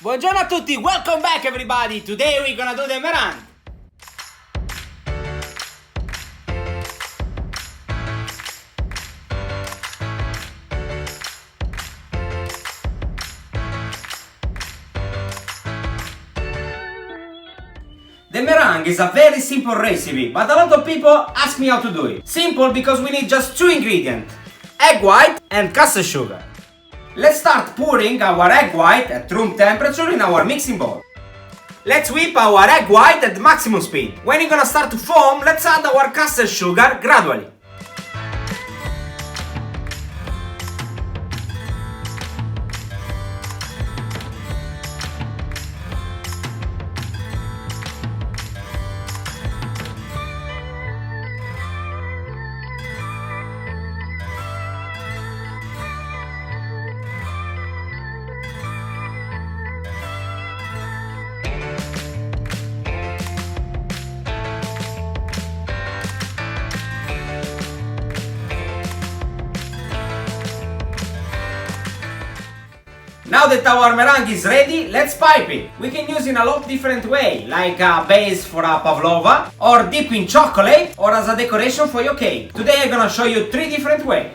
Buongiorno a tutti, welcome back everybody. Today we're gonna do the meringue. The meringue is a very simple recipe, but a lot of people ask me how to do it. Simple because we need just two ingredients, egg white and caster sugar. Let's start pouring our egg white at room temperature in our mixing bowl. Let's whip our egg white at maximum speed. When it's gonna start to foam, let's add our caster sugar gradually. Now that our meringue is ready, let's pipe it. We can use in a lot different way, like a base for a pavlova, or dip in chocolate, or as a decoration for your cake. Today I'm gonna show you 3 different ways.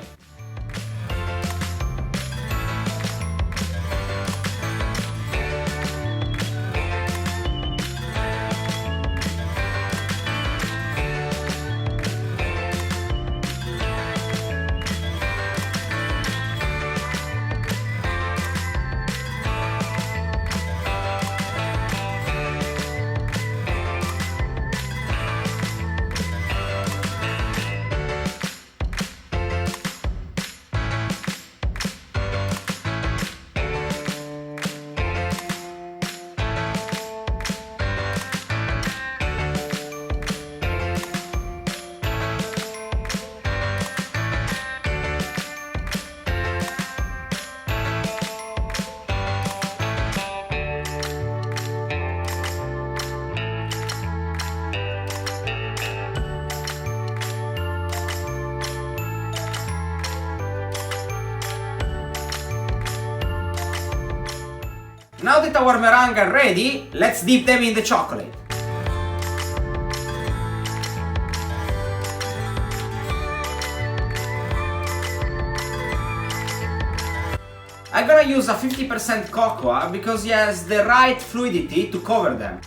Now that our meringue are ready, let's dip them in the chocolate. I'm gonna use a 50% cocoa because it has the right fluidity to cover them.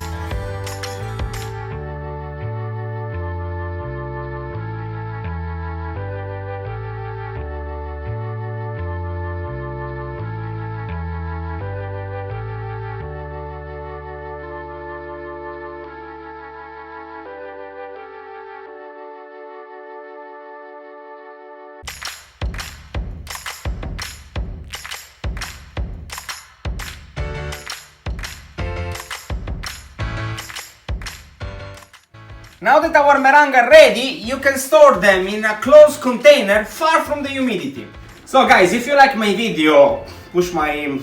Now that our meringue are ready, you can store them in a closed container far from the humidity. So guys, if you like my video, push my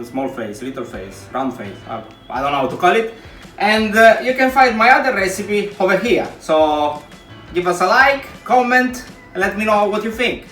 small face, little face, round face, I don't know how to call it. And you can find my other recipe over here. So give us a like, comment, and let me know what you think.